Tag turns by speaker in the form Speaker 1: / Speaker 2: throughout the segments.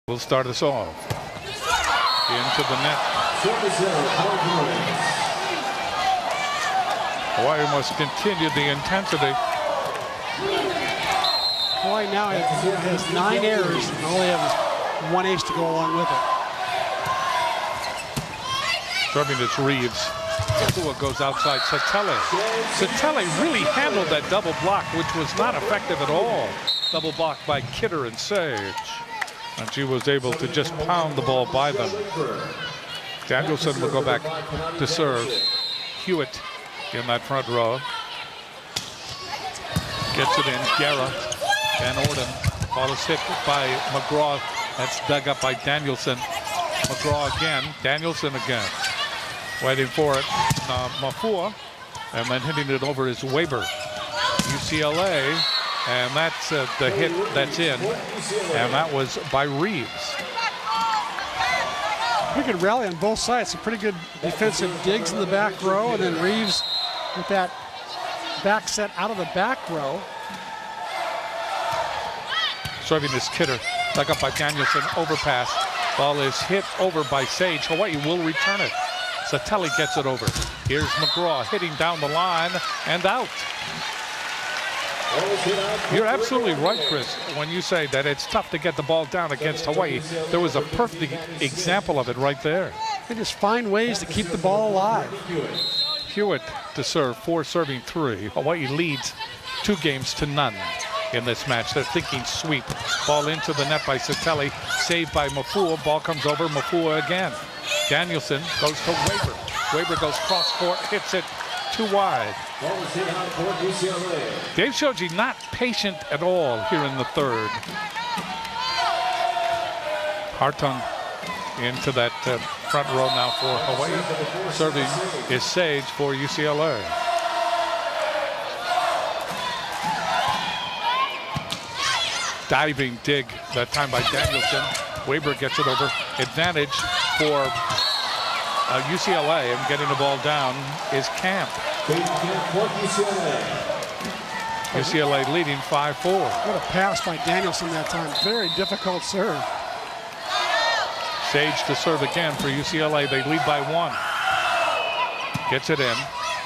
Speaker 1: will start us off. Into the net. Hawaii must continue the intensity.
Speaker 2: Hawaii now has 9 errors and only has 1 ace to go along with it.
Speaker 1: Serving is Reeves. Mafua goes outside Satele. Satele really handled that double block, which was not effective at all. Double block by Kidder and Sage. And she was able to just pound the ball by them. Danielson will go back to serve. Hewitt in that front row. Gets it in. Guerra. Van Orden. Ball is hit by McGraw. That's dug up by Danielson. McGraw again. Danielson again. Waiting for it. Mafua. And then hitting it over is Weber. UCLA. And that's the hit that's in. And that was by Reeves.
Speaker 2: Pretty good rally on both sides. Some pretty good defensive digs in the back row. And then Reeves with that back set out of the back row.
Speaker 1: Serving is Kidder. Dug up by Danielson. Overpass. Ball is hit over by Sage. Hawaii will return it. Satele gets it over. Here's McGraw hitting down the line and out. You're absolutely right, Chris, when you say that it's tough to get the ball down against Hawaii. There was a perfect example of it right there.
Speaker 2: They just find ways to keep the ball alive.
Speaker 1: Hewitt to serve, 4 serving 3. Hawaii leads 2 games to none in this match. They're thinking sweep. Ball into the net by Satele, saved by Mafua. Ball comes over, Mafua again. Danielson goes to Weber. Weber goes cross court, hits it too wide. Dave Shoji not patient at all here in the third. Hartung into that front row now for Hawaii. Serving is Sage for UCLA. Diving dig that time by Danielson. Weber gets it over. Advantage for UCLA, and getting the ball down is Camp. UCLA leading 5-4.
Speaker 2: What a pass by Danielson that time. Very difficult serve.
Speaker 1: Sage to serve again for UCLA. They lead by 1. Gets it in.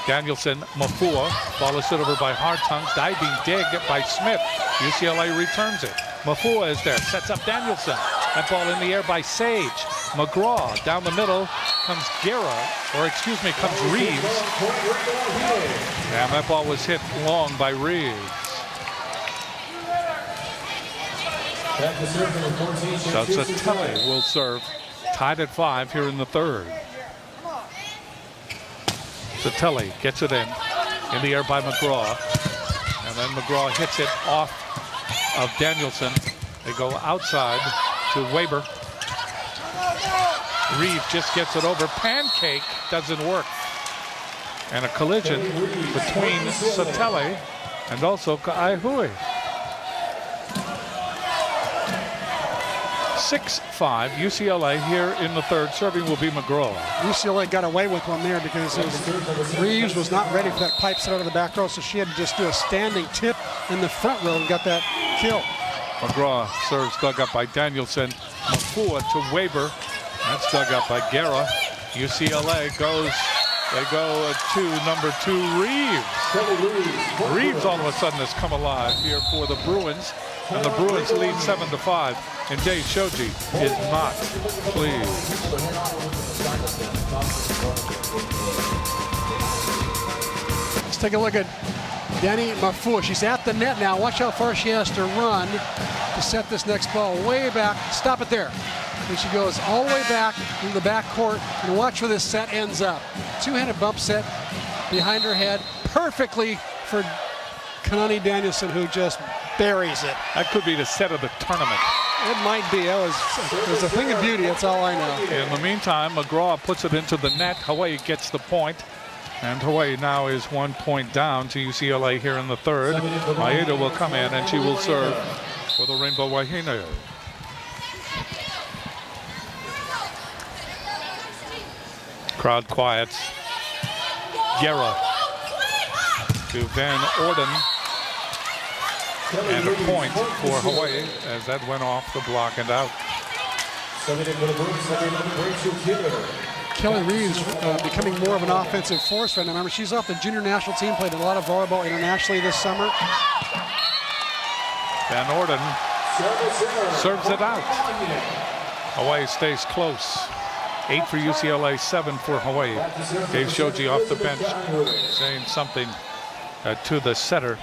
Speaker 1: Danielson, Mafua. Ball is hit over by Hartung. Diving dig by Smith. UCLA returns it. Mafua is there. Sets up Danielson. That ball in the air by Sage. McGraw down the middle comes Guerra, or excuse me, comes Reeves. And that ball was hit long by Reeves. So Satele will serve, tied at 5 here in the third. Satele gets it in the air by McGraw. And then McGraw hits it off of Danielson. They go outside to Weber. Reeves just gets it over. Pancake doesn't work. And a collision between Satele and also Ka'aihui. 6-5 UCLA here in the third. Serving will be McGraw.
Speaker 2: UCLA got away with one there because Reeves was not ready for that pipe set out of the back row, so she had to just do a standing tip in the front row and got that kill.
Speaker 1: McGraw serves, dug up by Danielson. Mafua to Weber. That's dug up by Guerra. UCLA goes, they go to number 2, Reeves. Reeves all of a sudden has come alive here for the Bruins. And the Bruins lead 7-5. And Dave Shoji is not pleased.
Speaker 2: Let's take a look at Dani Mafua. She's at the net now. Watch how far she has to run to set this next ball. Way back. Stop it there. And she goes all the way back in the back court. And watch where this set ends up. 2-handed bump set behind her head. Perfectly for Kanani Danielson, who just buries it.
Speaker 1: That could be the set of the tournament.
Speaker 2: It might be. It was a thing of beauty. That's all I know.
Speaker 1: In the meantime, McGraw puts it into the net. Hawaii gets the point. And Hawaii now is 1 point down to UCLA here in the third. Maeda will come in and she will serve for the Rainbow Wahine. Crowd quiets. Guerra to Van Orden. And a point for Hawaii as that went off the block and out.
Speaker 2: Kelly Reeves becoming more of an offensive force right now. Remember, she's off the junior national team, played a lot of volleyball internationally this summer.
Speaker 1: Van Orden serves it out. Hawaii stays close. 8 for UCLA, 7 for Hawaii. Dave Shoji off the bench saying something to the setter.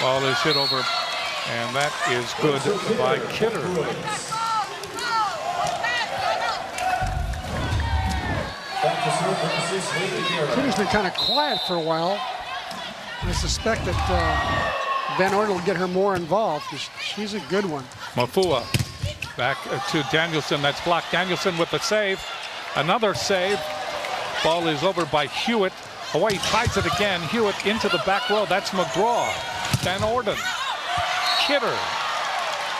Speaker 1: Ball is hit over, and that is good by Kidder.
Speaker 2: Kidder's been kind of quiet for a while. I suspect that Van Orden will get her more involved because she's a good one.
Speaker 1: Mafua back to Danielson. That's blocked. Danielson with the save. Another save. Ball is over by Hewitt. Hawaii tries it again. Hewitt into the back row. That's McGraw. Van Orden. Kidder.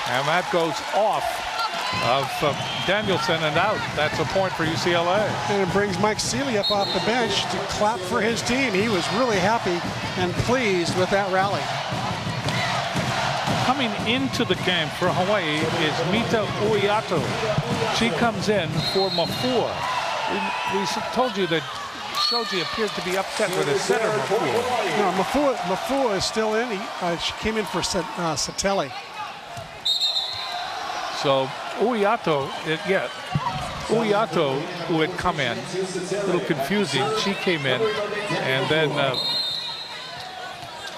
Speaker 1: And that goes off of Danielson and out. That's a point for UCLA.
Speaker 2: And it brings Mike Seeley up off the bench to clap for his team. He was really happy and pleased with that rally.
Speaker 1: Coming into the game for Hawaii is Mita Uiato. She comes in for Mafua. We told you that Shoji appeared to be upset with his setter, Mafua.
Speaker 2: No, Mafua is still in. She came in for Satelli.
Speaker 1: So Uiato, Uiato, who had come in, a little confusing. She came in, and then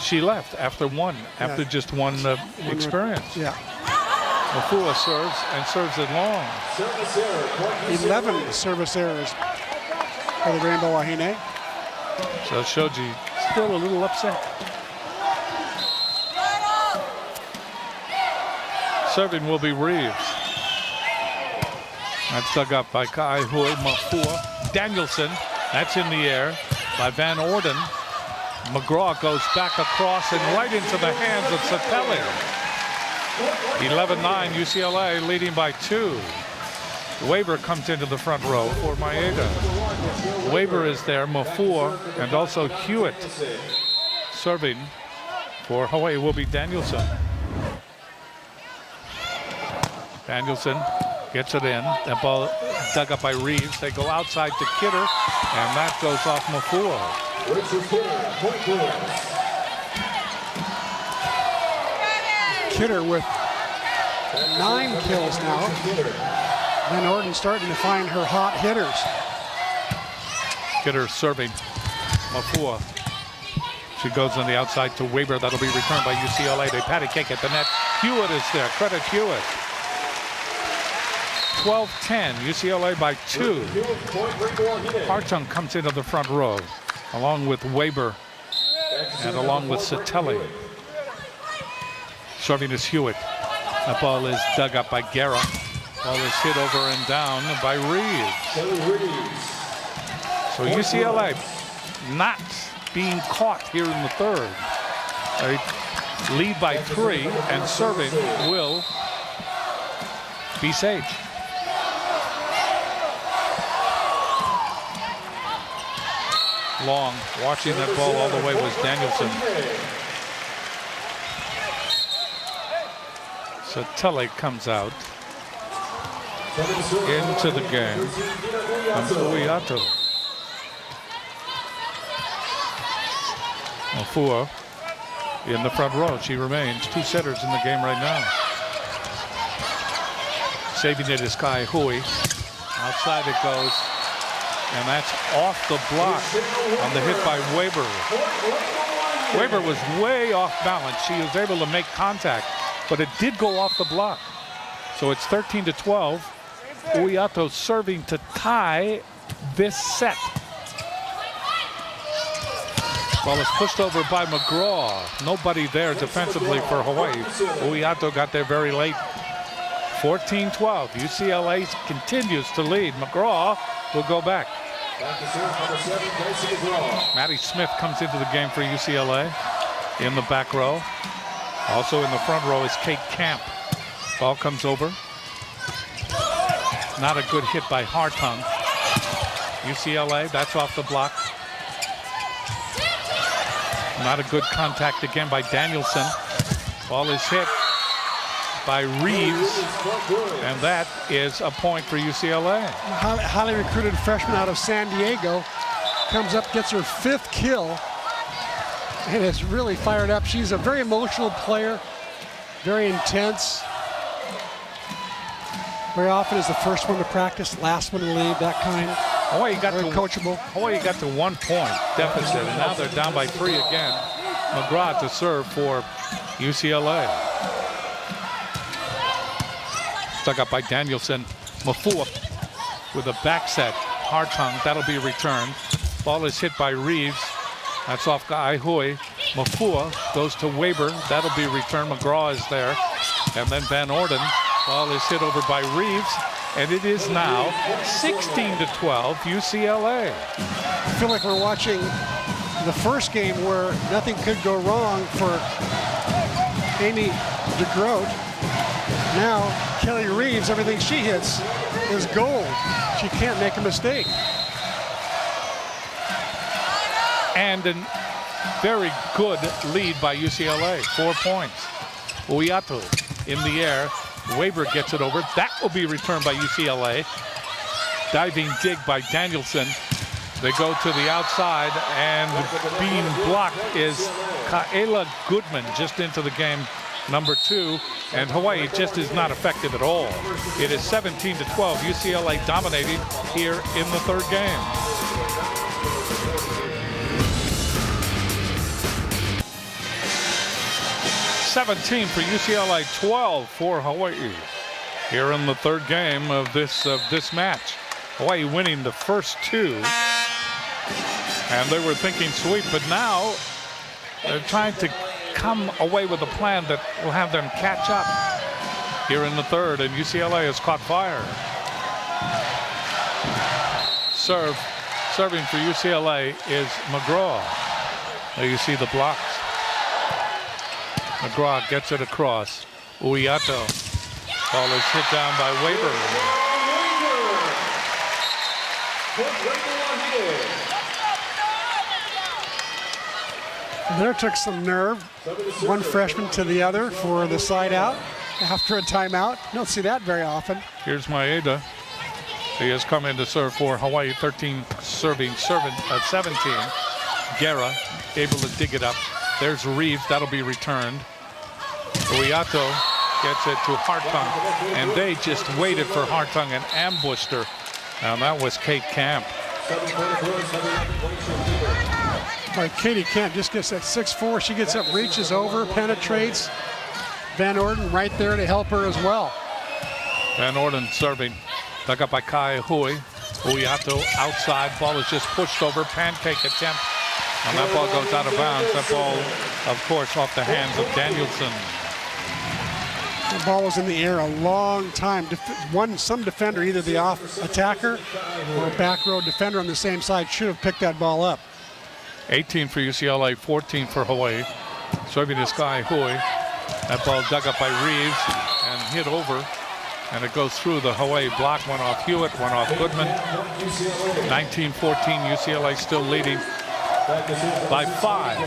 Speaker 1: she left after just one experience.
Speaker 2: Yeah.
Speaker 1: Mafua serves and serves it long.
Speaker 2: 11 service errors for the Rainbow Wahine.
Speaker 1: So Shoji still a little upset. Serving will be Reeves. That's dug up by Kai Hui Mafua. Danielson, that's in the air by Van Orden. McGraw goes back across and right into the hands of Satelli. 11-9, UCLA leading by 2. Weber comes into the front row for Maeda. Weber is there, Mafua, and also Hewitt. Serving for Hawaii will be Danielson. Danielson gets it in. That ball dug up by Reeves. They go outside to Kidder, and that goes off Mafua.
Speaker 2: Kidder with 9 kills now. Van Orden starting to find her hot hitters.
Speaker 1: Kidder serving. Mafua. She goes on the outside to Weber. That'll be returned by UCLA. They patty cake at the net. Hewitt is there. Credit Hewitt. 12-10, UCLA by 2. Hartung comes into the front row, along with Weber and along with Satelli. Serving is Hewitt. That ball is dug up by Guerra. Ball is hit over and down by Reeves. So UCLA not being caught here in the third. They lead by 3, and serving will be Sage. Long, watching that ball all the way was Danielson. Satelli comes out into the game. Uiato. Mafua in the front row. She remains. 2 setters in the game right now. Saving it is Kai Hui. Outside it goes. And that's off the block on the hit by Weber. Weber was way off balance. She was able to make contact, but it did go off the block. So it's 13-12. Uiato serving to tie this set. Ball is pushed over by McGraw. Nobody there defensively for Hawaii. Uiato got there very late. 14-12. UCLA continues to lead. McGraw will go back. Maddie Smith comes into the game for UCLA in the back row. Also in the front row is Kate Camp. Ball comes over. Not a good hit by Hartung. UCLA, that's off the block. Not a good contact again by Danielson. Ball is hit by Reeves, and that is a point for UCLA.
Speaker 2: Highly recruited freshman out of San Diego comes up, gets her 5th kill, and is really fired up. She's a very emotional player, very intense. Very often is the first one to practice, last one to leave, that kind.
Speaker 1: Hawaii got
Speaker 2: very coachable.
Speaker 1: Hawaii got to 1 point deficit, and now they're down by 3 again. McGraw to serve for UCLA. Stuck up by Danielson. Mafua with a back set. Hartung, that'll be returned. Ball is hit by Reeves. That's off Ka'aihui. Mafua goes to Weber. That'll be returned. McGraw is there. And then Van Orden. Ball is hit over by Reeves. And it is now 16-12 UCLA.
Speaker 2: I feel like we're watching the first game where nothing could go wrong for Amy DeGroat. Now, Kelly Reeves, everything she hits is gold. She can't make a mistake.
Speaker 1: And a very good lead by UCLA, 4 points. Uiato in the air. Weber gets it over. That will be returned by UCLA. Diving dig by Danielson. They go to the outside, and being blocked is Kaela Goodman, just into the game, number 2. And Hawaii just is not effective at all. It is 17-12. UCLA dominating here in the 3rd game. $17 for UCLA, 12 for Hawaii. Here in the 3rd game of this match. Hawaii winning the first 2. And they were thinking sweep, but now they're trying to come away with a plan that will have them catch up here in the 3rd, and UCLA has caught fire. Serving for UCLA is McGraw. There you see the blocks. McGraw gets it across. Uiato. Ball is hit down by Weber.
Speaker 2: There took some nerve. One freshman to the other for the side out after a timeout. Don't see that very often.
Speaker 1: Here's Maeda. He has come in to serve for Hawaii, 13 serving 17. Guerra able to dig it up. There's Reeves, that'll be returned. Uiato gets it to Hartung, and they just waited for Hartung and ambushed her. And that was Kate Camp.
Speaker 2: Right, Katie Camp just gets that 6'4". She gets up, reaches over, penetrates. Van Orden right there to help her as well.
Speaker 1: Van Orden serving. Dug up by Ka'aihui. Uiato outside. Ball is just pushed over. Pancake attempt. And that ball goes out of bounds. That ball, of course, off the hands of Danielson.
Speaker 2: The ball was in the air a long time. Some defender, either the off attacker or back row defender on the same side, should have picked that ball up.
Speaker 1: 18 for UCLA, 14 for Hawaii. Serving this Ka'aihui. That ball dug up by Reeves and hit over. And it goes through the Hawaii block. One off Hewitt, one off Goodman. 19-14, UCLA still leading by 5.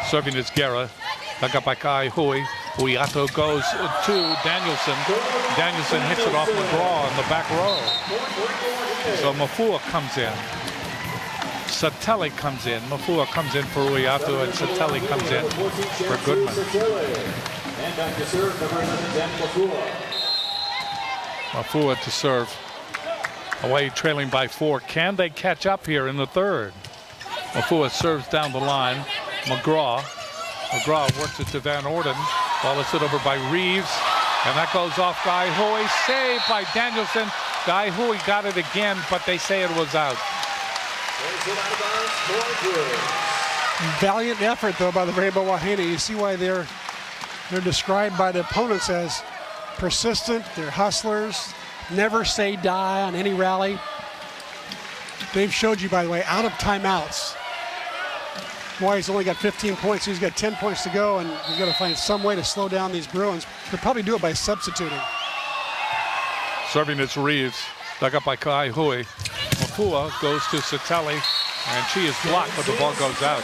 Speaker 1: Serving is Guerra. Dug up by Ka'aihui. Uiato goes to Danielson. Danielson hits it off McGraw in the back row. So Mafua comes in. Sateli comes in. Mafua comes in for Uiato, and Sateli comes in for Goodman. Mafua to serve. Hawaii trailing by 4. Can they catch up here in the 3rd? Mafua serves down the line. McGraw works it to Van Orden. Ball is hit over by Reeves, and that goes off Ka'aihui. Saved by Danielson. Ka'aihui got it again, but they say it was out.
Speaker 2: Valiant effort, though, by the Rainbow Wahine. You see why they're described by the opponents as persistent. They're hustlers. Never say die on any rally. Dave showed you, by the way, out of timeouts. Hawaii's only got 15 points. He's got 10 points to go, and he's got to find some way to slow down these Bruins. He'll probably do it by substituting.
Speaker 1: Serving it's Reeves. Dug up by Ka'aihui. Mafua goes to Sateli, and she is blocked, but the ball goes out.